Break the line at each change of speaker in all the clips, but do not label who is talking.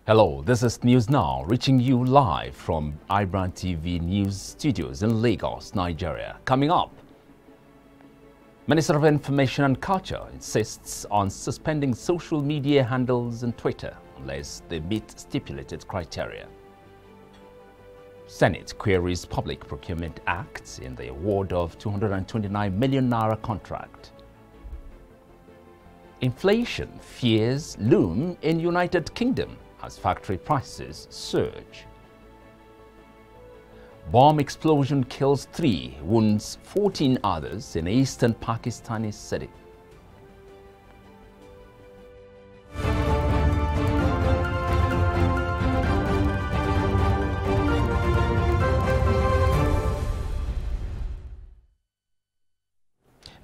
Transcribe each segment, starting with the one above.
Hello, this is News Now, reaching you live from iBrandTV News Studios in Lagos, Nigeria. Coming up, Minister of Information and Culture insists on suspending social media handles and Twitter unless they meet stipulated criteria. Senate queries Public Procurement Act in the award of 229 million naira contract. Inflation fears loom in United Kingdom as factory prices surge. Bomb explosion kills 3, wounds 14 others in eastern Pakistani city.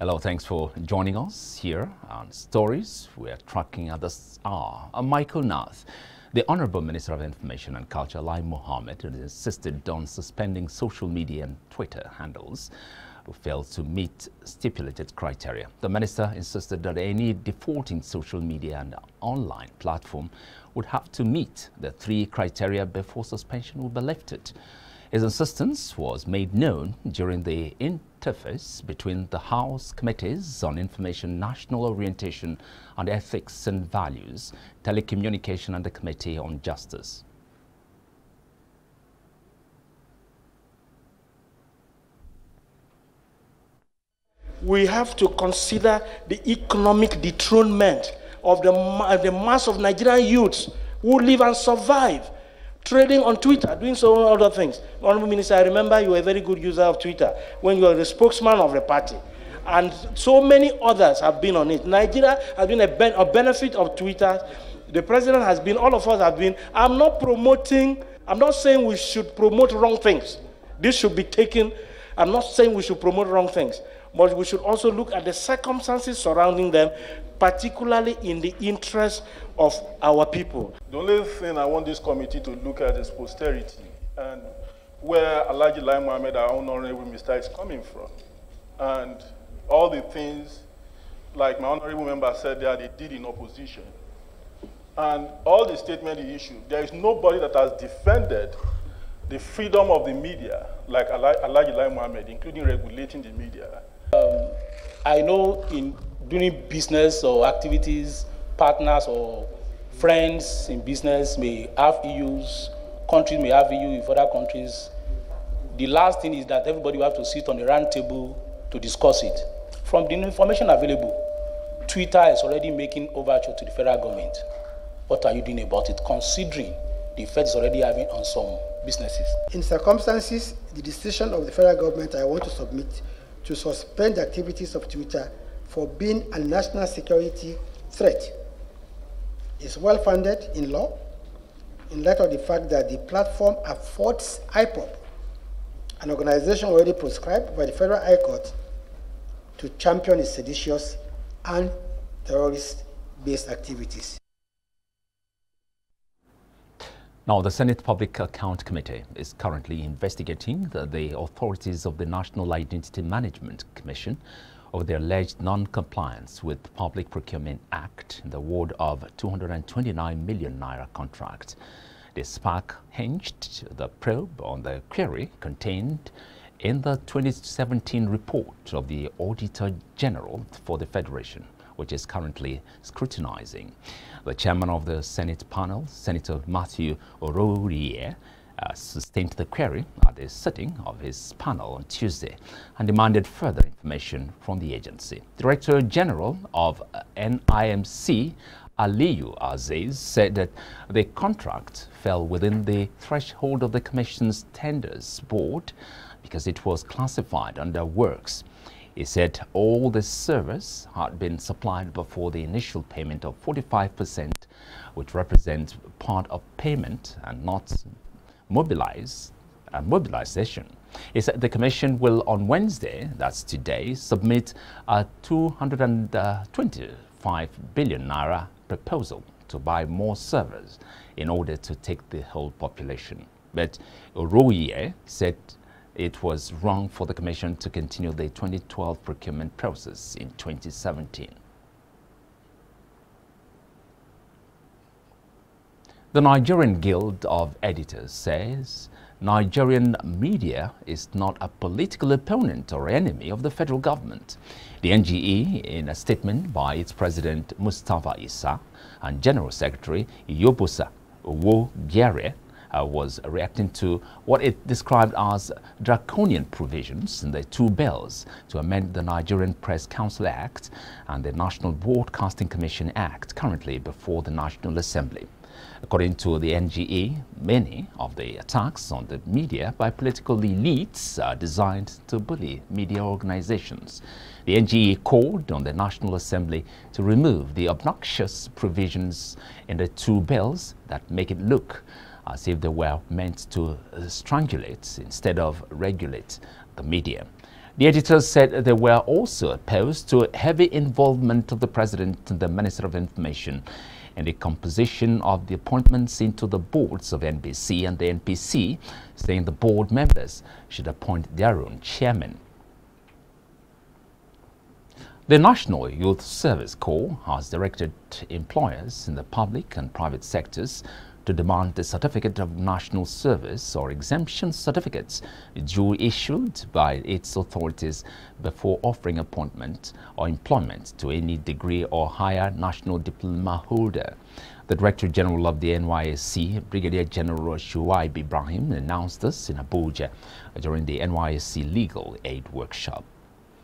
Hello, thanks for joining us here on Stories. We're tracking at this hour. I'm Michael Nath. The Honorable Minister of Information and Culture, Lai Mohammed, has insisted on suspending social media and Twitter handles who failed to meet stipulated criteria. The minister insisted that any defaulting social media and online platform would have to meet the 3 criteria before suspension would be lifted. His insistence was made known during the interface between the House Committees on Information, National Orientation and Ethics and Values, Telecommunication and the Committee on Justice.
We have to consider the economic dethronement of the mass of Nigerian youths who live and survive trading on Twitter, doing so many other things. Honorable Minister, I remember you were a very good user of Twitter when you were the spokesman of the party. And so many others have been on it. Nigeria has been a benefit of Twitter. The president has been, all of us have been. I'm not saying we should promote wrong things. This should be taken. I'm not saying we should promote wrong things. But we should also look at the circumstances surrounding them, particularly in the interest of our people.
The only thing I want this committee to look at is posterity and where Alhaji Lai Mohammed, our honorable minister, is coming from. And all the things, like my honorable member said there, they did in opposition. And all the statement he issued, there is nobody that has defended the freedom of the media like Alhaji Lai Mohammed, including regulating the media.
I know in doing business or activities, partners or friends in business may have issues, countries may have issues with other countries. The last thing is that everybody will have to sit on a round table to discuss it. From the information available, Twitter is already making overture to the federal government. What are you doing about it, considering the effect it's already having on some businesses?
In circumstances, the decision of the federal government I want to submit to suspend the activities of Twitter for being a national security threat is well-founded in law, in light of the fact that the platform affords IPOB, an organization already proscribed by the Federal High Court, to champion its seditious and terrorist-based activities.
Now, the Senate Public Account Committee is currently investigating the authorities of the National Identity Management Commission over their alleged non-compliance with the Public Procurement Act in the award of 229 million naira contract. The SPAC hinged the probe on the query contained in the 2017 report of the Auditor General for the Federation, which is currently scrutinizing. The chairman of the Senate panel, Senator Matthew Ororiye, sustained the query at the sitting of his panel on Tuesday and demanded further information from the agency. Director General of NIMC, Aliyu Aziz, said that the contract fell within the threshold of the Commission's tenders board because it was classified under works. He said all the servers had been supplied before the initial payment of 45%, which represents part of payment and not mobilization. He said the Commission will on Wednesday, that's today, submit a 225 billion naira proposal to buy more servers in order to take the whole population. But Oroye said it was wrong for the Commission to continue the 2012 procurement process in 2017. The Nigerian Guild of Editors says Nigerian media is not a political opponent or enemy of the federal government. The NGE, in a statement by its president Mustafa Issa and General Secretary Yobusa Owogiare, was reacting to what it described as draconian provisions in the two bills to amend the Nigerian Press Council Act and the National Broadcasting Commission Act currently before the National Assembly. According to the NGA, many of the attacks on the media by political elites are designed to bully media organizations. The NGA called on the National Assembly to remove the obnoxious provisions in the two bills that make it look as if they were meant to strangulate instead of regulate the media. The editors said they were also opposed to heavy involvement of the President and the Minister of Information in the composition of the appointments into the boards of NBC and the NPC, saying the board members should appoint their own chairman. The National Youth Service Corps has directed employers in the public and private sectors to demand the Certificate of National Service or exemption certificates due issued by its authorities before offering appointment or employment to any degree or higher national diploma holder. The Director General of the NYSC, Brigadier General Shuaib Ibrahim, announced this in Abuja during the NYSC Legal Aid Workshop.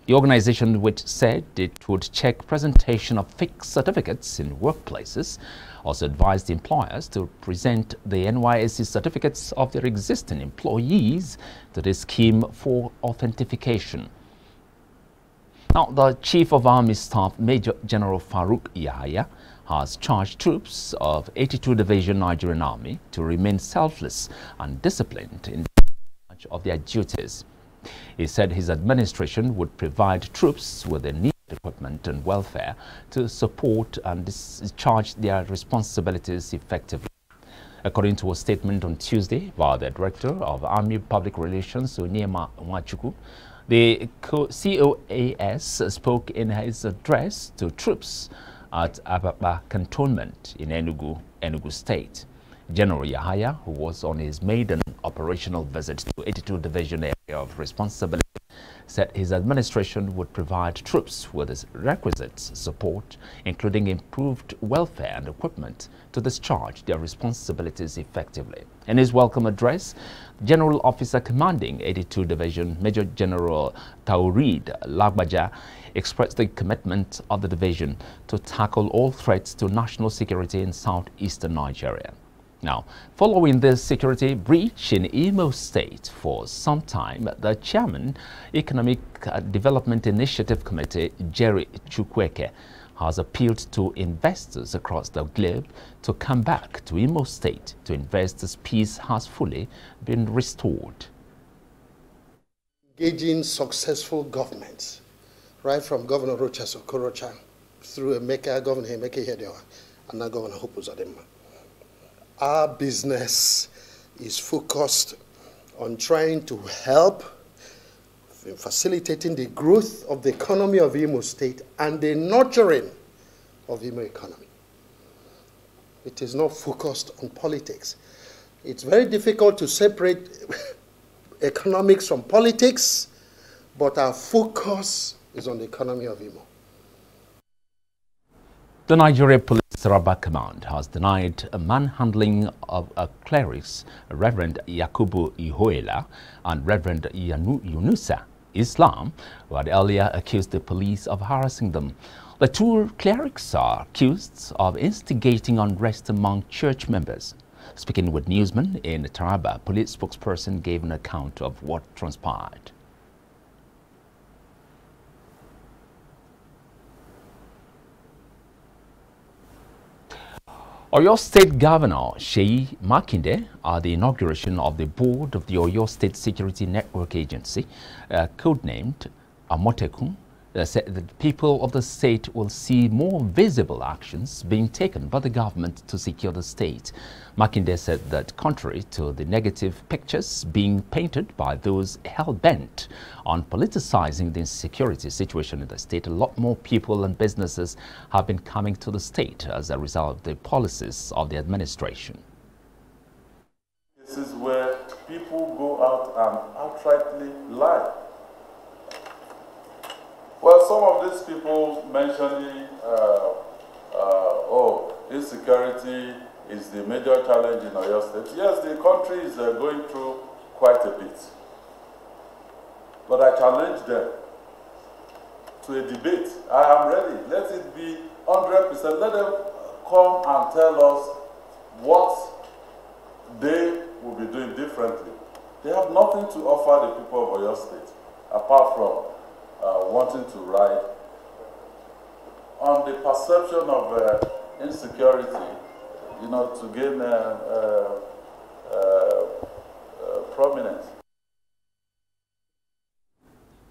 The organization, which said it would check presentation of fake certificates in workplaces, also advised employers to present the NYSC certificates of their existing employees to the scheme for authentication. Now, the Chief of Army Staff, Major General Farouk Yahaya, has charged troops of 82 Division Nigerian Army to remain selfless and disciplined in discharge of their duties. He said his administration would provide troops with the needed equipment and welfare to support and discharge their responsibilities effectively. According to a statement on Tuesday by the Director of Army Public Relations, Onyema Nwachukwu, the COAS spoke in his address to troops at Ababa Cantonment in Enugu State. General Yahaya, who was on his maiden operational visit to 82 Division area of responsibility, said his administration would provide troops with the requisite support, including improved welfare and equipment, to discharge their responsibilities effectively. In his welcome address, General Officer Commanding 82 Division, Major General Taurid Lagbaja, expressed the commitment of the division to tackle all threats to national security in southeastern Nigeria. Now, following this security breach in Imo State for some time, the chairman, Economic Development Initiative Committee, Jerry Chukwueke, has appealed to investors across the globe to come back to Imo State to invest as peace has fully been restored.
Engaging successful governments, right from Governor Rochas Okorocha through Governor Emeka Ihedioha, and now Governor Hope Uzodimma. Our business is focused on trying to help in facilitating the growth of the economy of Imo State and the nurturing of Imo economy. It is not focused on politics. It's very difficult to separate economics from politics, but our focus is on the economy of Imo.
The Nigeria Police TARABA Command has denied a manhandling of clerics, Reverend Yakubu Ihoela and Reverend Yunusa Islam, who had earlier accused the police of harassing them. The two clerics are accused of instigating unrest among church members. Speaking with newsmen in Taraba, police spokesperson gave an account of what transpired. Oyo State Governor Seyi Makinde, at the inauguration of the board of the Oyo State Security Network Agency, codenamed AMOTEKUN, said that people of the state will see more visible actions being taken by the government to secure the state. Makinde said that contrary to the negative pictures being painted by those hell-bent on politicizing the insecurity situation in the state, a lot more people and businesses have been coming to the state as a result of the policies of the administration.
This is where people go out and outrightly lie. Well, some of these people mentioning, oh, insecurity is the major challenge in Oyo State. Yes, the country is going through quite a bit. But I challenge them to a debate. I am ready. Let it be 100%. Let them come and tell us what they will be doing differently. They have nothing to offer the people of Oyo State, apart from wanting to ride on the perception of insecurity, you know, to gain prominence.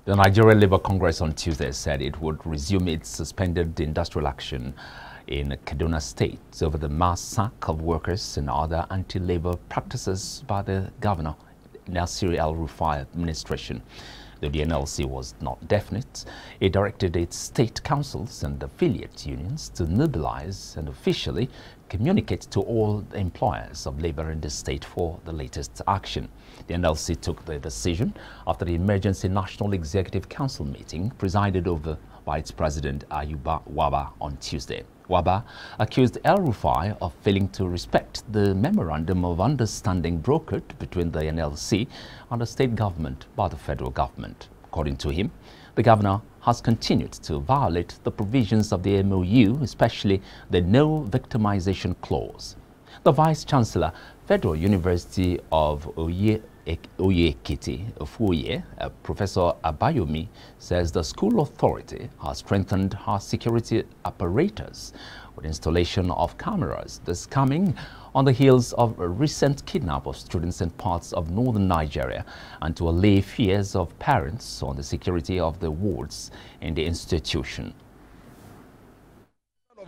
The Nigerian Labour Congress on Tuesday said it would resume its suspended industrial action in Kaduna State over the mass sack of workers and other anti-labor practices by the governor, Nasir El-Rufai administration. Though the NLC was not definite, it directed its state councils and affiliate unions to mobilize and officially communicate to all the employers of labor in the state for the latest action. The NLC took the decision after the Emergency National Executive Council meeting presided over by its president Ayuba Waba on Tuesday. Waba accused El-Rufai of failing to respect the Memorandum of Understanding brokered between the NLC and the state government by the federal government. According to him, the governor has continued to violate the provisions of the MOU, especially the no victimization clause. The Vice-Chancellor, Federal University of Ekiti, FUOYE, Professor Abayomi, says the school authority has strengthened her security apparatus with installation of cameras. This coming on the heels of a recent kidnap of students in parts of northern Nigeria and to allay fears of parents on the security of the wards in the institution.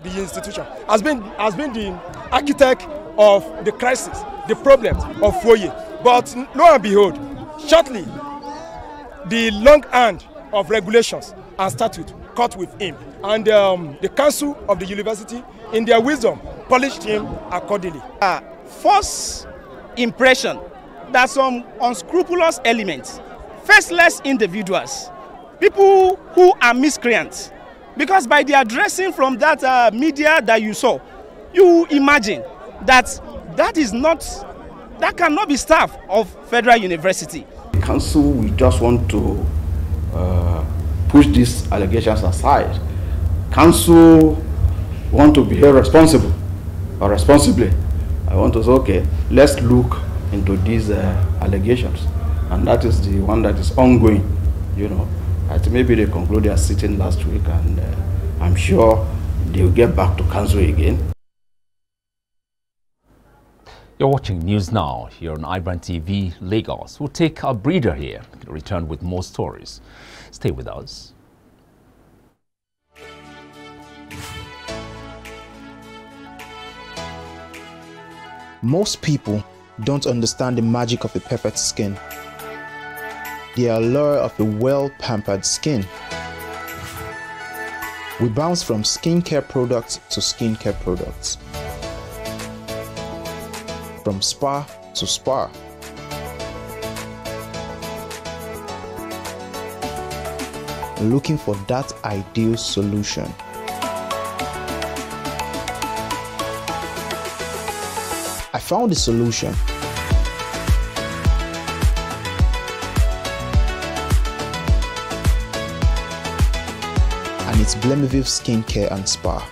The institution has been the architect of the crisis, the problems of FUOYE. But lo and behold, shortly, the long hand of regulations and statute caught with him. And the council of the university, in their wisdom, polished him accordingly.
False impression that some unscrupulous elements, faceless individuals, people who are miscreants, because by the addressing from that media that you saw, you imagine that that cannot be staff of Federal University.
The council, we just want to push these allegations aside. Council want to behave responsible or responsibly. I want to say, okay, let's look into these allegations, and that is the one that is ongoing. You know, I think maybe they concluded their sitting last week, and I'm sure they will get back to council again.
You're watching News Now here on iBrandTV Lagos. We'll take a breather here and return with more stories. Stay with us.
Most people don't understand the magic of a perfect skin, the allure of a well-pampered skin. We bounce from skincare products to skincare products, from spa to spa. Looking for that ideal solution. I found a solution. And it's Blemiville Skincare and Spa.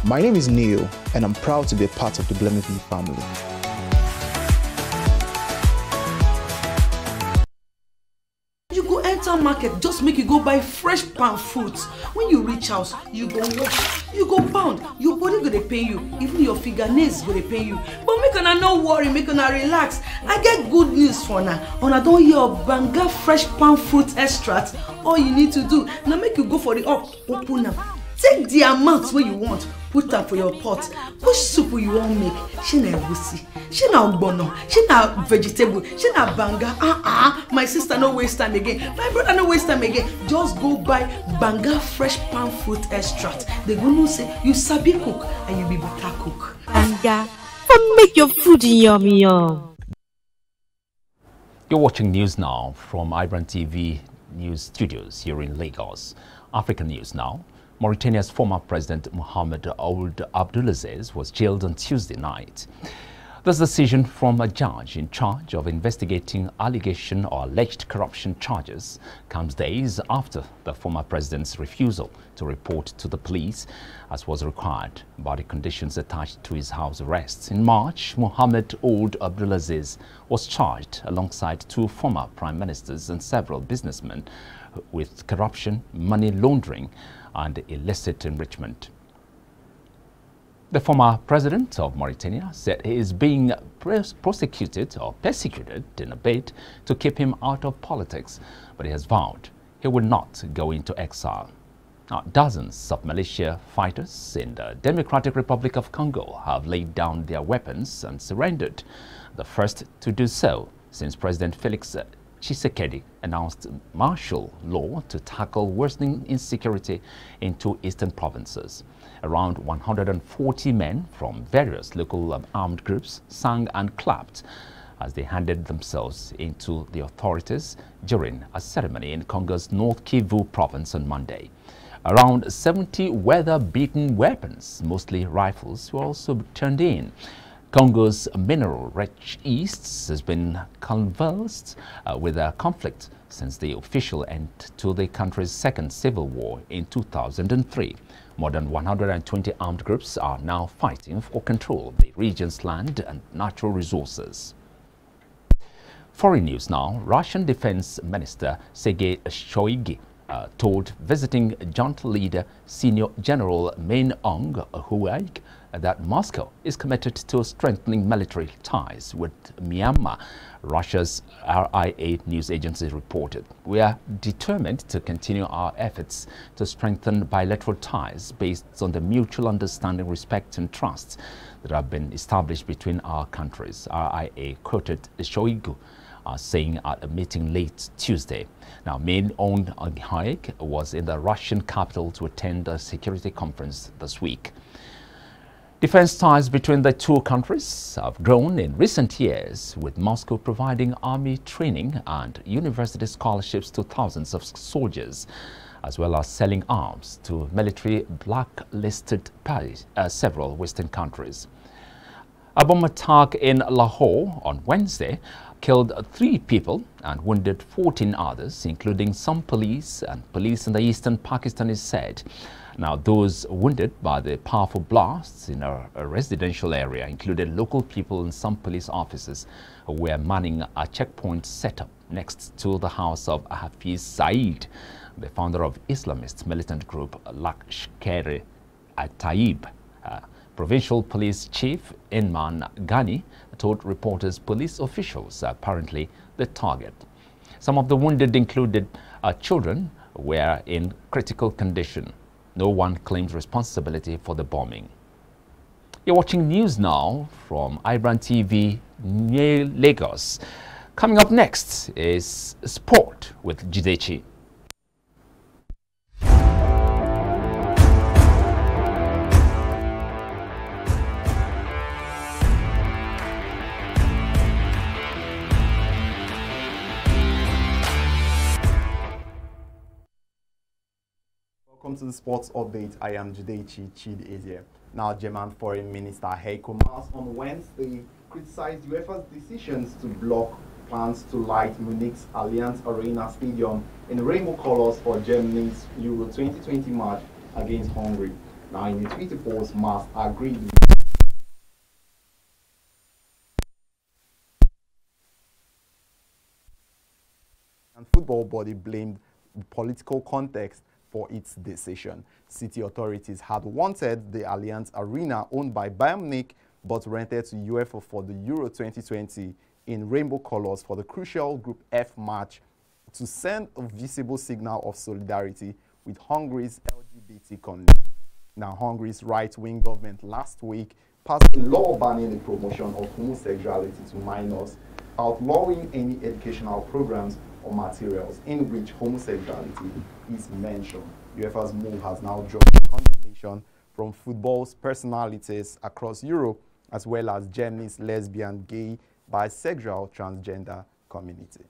My name is Neil, and I'm proud to be a part of the Blemiville family.
You go enter market, just make you go buy fresh palm fruits. When you reach house, you go wash, you go pound, your body go dey pain you, even your fingernails go dey pain you. But make una no worry, make una relax. I get good news for una. Una don hear of Banga fresh palm fruit extract. All you need to do now make you go for the open am. Take the amount wey you want. put am for your pot. Which soup you wan make? She na egusi, she na ogbono, she na vegetable, she na banga. My sister no waste time again. My brother no waste time again. Just go buy banga fresh palm fruit extract. They go know say you sabi cook and you be better cook.
Banga, make your food yummy yum.
You're watching news now from iBrandTV News Studios here in Lagos. African news now. Mauritania's former president Mohamed Ould Abdelaziz was jailed on Tuesday night. This decision from a judge in charge of investigating allegation or alleged corruption charges comes days after the former president's refusal to report to the police, as was required by the conditions attached to his house arrest. In March, Mohamed Ould Abdelaziz was charged alongside 2 former prime ministers and several businessmen with corruption, money laundering and illicit enrichment. The former president of Mauritania said he is being prosecuted or persecuted in a bid to keep him out of politics, but he has vowed he will not go into exile. Now, dozens of militia fighters in the Democratic Republic of Congo have laid down their weapons and surrendered, the first to do so since President Felix Tshisekedi announced martial law to tackle worsening insecurity in 2 eastern provinces. Around 140 men from various local armed groups sang and clapped as they handed themselves into the authorities during a ceremony in Congo's North Kivu province on Monday. Around 70 weather-beaten weapons, mostly rifles, were also turned in. Congo's mineral-rich east has been convulsed with a conflict since the official end to the country's second civil war in 2003. More than 120 armed groups are now fighting for control of the region's land and natural resources. Foreign news now. Russian Defense Minister Sergei Shoigu told visiting junta leader Senior General MANHANDLING that Moscow is committed to strengthening military ties with Myanmar. Russia's RIA news agency reported, "We are determined to continue our efforts to strengthen bilateral ties based on the mutual understanding, respect and trust that have been established between our countries," RIA quoted Shoigu saying at a meeting late Tuesday. Now, MANHANDLING was in the Russian capital to attend a security conference this week. Defense ties between the 2 countries have grown in recent years, with Moscow providing army training and university scholarships to thousands of soldiers, as well as selling arms to military blacklisted several Western countries. A bomb attack in Lahore on Wednesday killed 3 people and wounded 14 others, including some police, and police in the eastern Pakistan is said. Now, those wounded by the powerful blasts in a residential area included local people and some police officers who were manning a checkpoint set up next to the house of Hafiz Saeed, the founder of Islamist militant group Lashkar-e-Taiba. Provincial Police Chief Inman Ghani told reporters police officials are apparently the target. Some of the wounded included children who were in critical condition. No one claims responsibility for the bombing. You're watching news now from iBrandTV near Lagos. Coming up next is Sport with Jidechi.
Welcome to the sports update. I am Jidechi Chid. Now, German Foreign Minister Heiko Maas on Wednesday criticized UEFA's decisions to block plans to light Munich's Allianz Arena Stadium in rainbow colors for Germany's Euro 2020 match against Hungary. Now, in a Twitter post, Maas agreed and football body blamed the political context for its decision. City authorities had wanted the Allianz Arena, owned by Bayern Munich, but rented to UEFA for the Euro 2020 in rainbow colors for the crucial Group F match to send a visible signal of solidarity with Hungary's LGBT community. Now, Hungary's right-wing government last week passed a law banning the promotion of homosexuality to minors, outlawing any educational programs or materials in which homosexuality is mentioned. UEFA's move has now drawn condemnation from football's personalities across Europe, as well as Germany's lesbian, gay, bisexual, transgender community.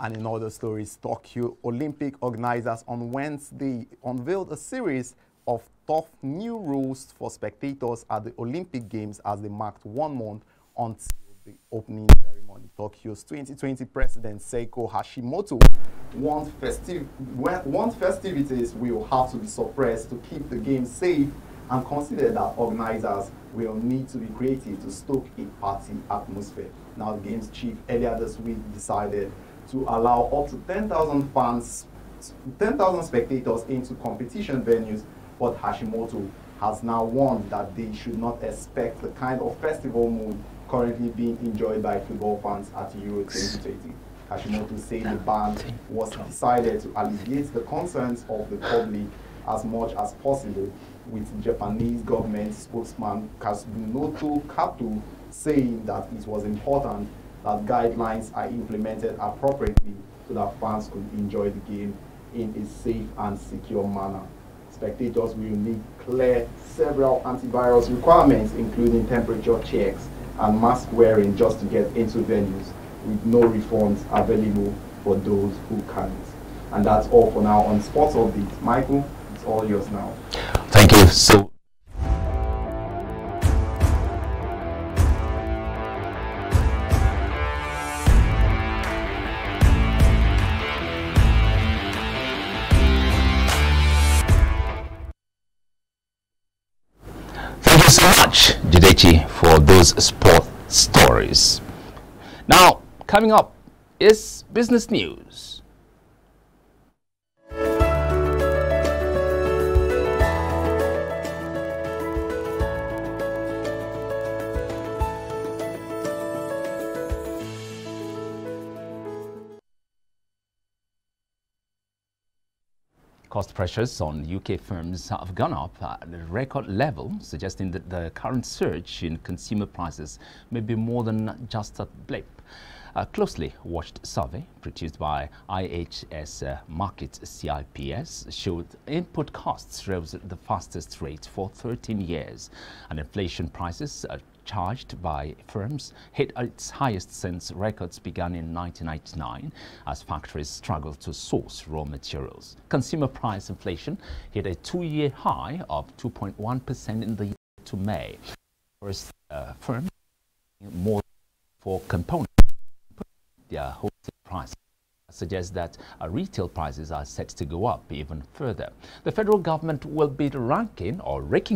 And in other stories, Tokyo Olympic organizers on Wednesday unveiled a series of tough new rules for spectators at the Olympic Games as they marked 1 month until the opening ceremony. Tokyo's 2020 president Seiko Hashimoto warned festivities will have to be suppressed to keep the games safe, and considered that organizers will need to be creative to stoke a party atmosphere. Now, the games chief earlier this week decided to allow up to 10,000 spectators into competition venues, but Hashimoto has now warned that they should not expect the kind of festival mood currently being enjoyed by football fans at Euro 2020. Hashimoto said the ban was decided to alleviate the concerns of the public as much as possible, with Japanese government spokesman Kazunoto Kato saying that it was important that guidelines are implemented appropriately so that fans could enjoy the game in a safe and secure manner. Spectators will need clear several antivirus requirements, including temperature checks and mask wearing, just to get into venues, with no refunds available for those who can't. And that's all for now on Sports Update. Michael, it's all yours now.
Thank you. So so much, Judechi, for those sport stories. Now, coming up is business news. Cost pressures on UK firms have gone up at a record level, suggesting that the current surge in consumer prices may be more than just a blip. A closely watched survey produced by IHS Markit CIPS showed input costs rose at the fastest rate for 13 years, and inflation prices charged by firms hit its highest since records began in 1999 as factories struggled to source raw materials. Consumer price inflation hit a 2-year high of 2.1% in the year to May. First, firms more for components. Their wholesale price suggests that retail prices are set to go up even further. The federal government will be raking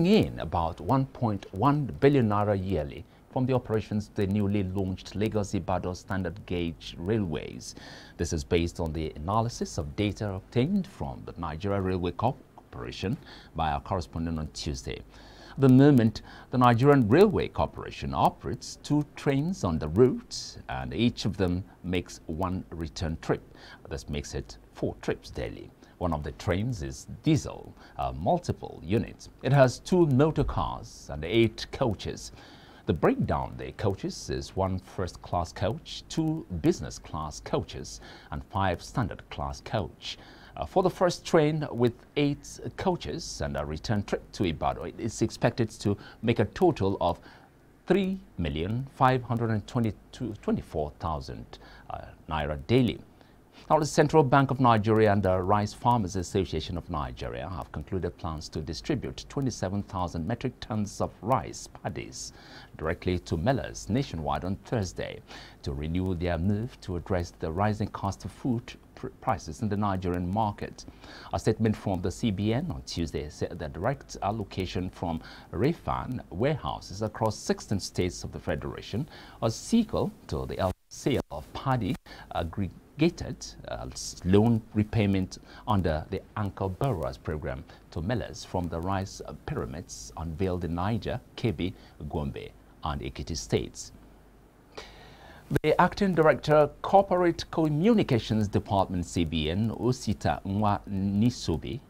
in about 1.1 billion naira yearly from the operations of the newly launched Lagos-Ibadan standard gauge railways. This is based on the analysis of data obtained from the Nigeria Railway Corporation by our correspondent on Tuesday. At the moment, the Nigerian Railway Corporation operates 2 trains on the route, and each of them makes 1 return trip. This makes it 4 trips daily. One of the trains is diesel, multiple units. It has 2 motor cars and 8 coaches. The breakdown of the coaches is 1 first-class coach, 2 business-class coaches, and 5 standard-class coach. For the first train with 8 coaches and a return trip to Ibadan, it is expected to make a total of 3,524,000 naira daily. Now, the Central Bank of Nigeria and the Rice Farmers Association of Nigeria have concluded plans to distribute 27,000 metric tons of rice paddies directly to millers nationwide on Thursday to renew their move to address the rising cost of food prices in the Nigerian market. A statement from the CBN on Tuesday said that direct allocation from refan warehouses across 16 states of the Federation was sequel to the sale of paddy aggregated loan repayment under the Anchor Borrowers Program to millers from the rice pyramids unveiled in Niger, Kebbi, Gombe, and Ekiti states. The Acting Director, Corporate Communications Department CBN, Osita Nwa Nisobe,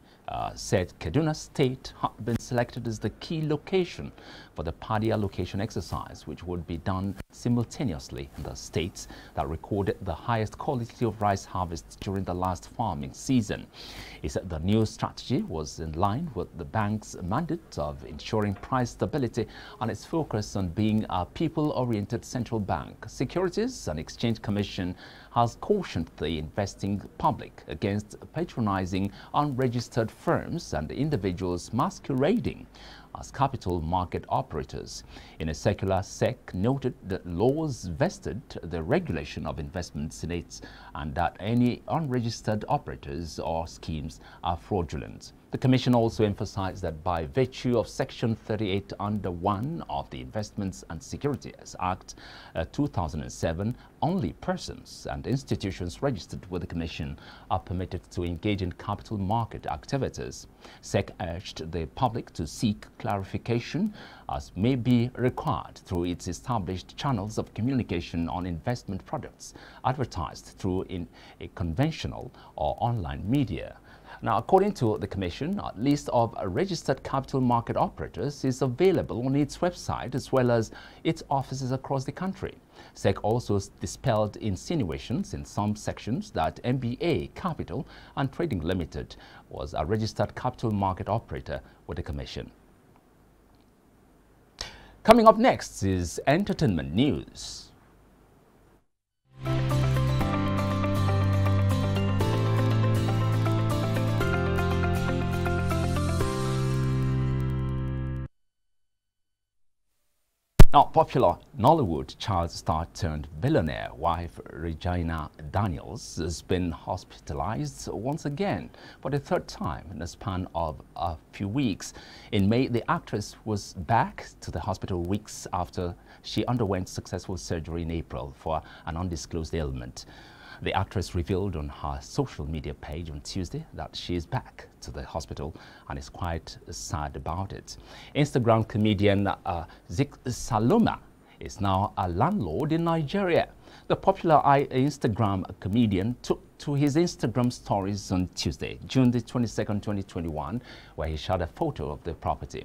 said Kaduna State had been selected as the key location for the paddy allocation exercise, which would be done simultaneously in the states that recorded the highest quality of rice harvests during the last farming season. He said the new strategy was in line with the bank's mandate of ensuring price stability and its focus on being a people-oriented central bank. Securities and Exchange Commission has cautioned the investing public against patronizing unregistered firms and individuals masquerading as capital market operators. In a circular, SEC noted that laws vested the regulation of investments in it and that any unregistered operators or schemes are fraudulent. The Commission also emphasized that by virtue of Section 38 under 1 of the Investments and Securities Act 2007, only persons and institutions registered with the Commission are permitted to engage in capital market activities. SEC urged the public to seek clarification as may be required through its established channels of communication on investment products advertised through in a conventional or online media. Now, according to the Commission, a list of registered capital market operators is available on its website as well as its offices across the country. SEC also dispelled insinuations in some sections that MBA Capital and Trading Limited was a registered capital market operator with the Commission. Coming up next is entertainment news. Now, popular Nollywood child star turned billionaire wife Regina Daniels has been hospitalized once again for the third time in a span of a few weeks. In May, the actress was back to the hospital weeks after she underwent successful surgery in April for an undisclosed ailment. The actress revealed on her social media page on Tuesday that she is back to the hospital and is quite sad about it. Instagram comedian Zik Saloma is now a landlord in Nigeria. The popular Instagram comedian took to his Instagram stories on Tuesday, June the 22nd, 2021, where he shared a photo of the property.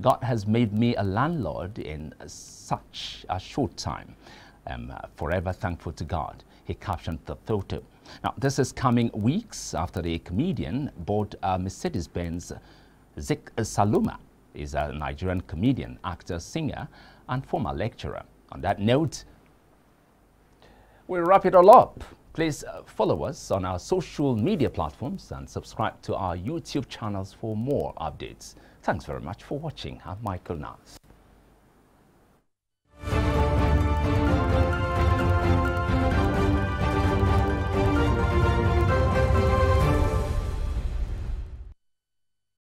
God has made me a landlord in such a short time. I'm forever thankful to God, he captioned the photo. Now, this is coming weeks after the comedian bought a Mercedes-Benz. Zik Saloma is a Nigerian comedian, actor, singer, and former lecturer. On that note, we'll wrap it all up. Please follow us on our social media platforms and subscribe to our YouTube channels for more updates. Thanks very much for watching. I'm Michael Nas.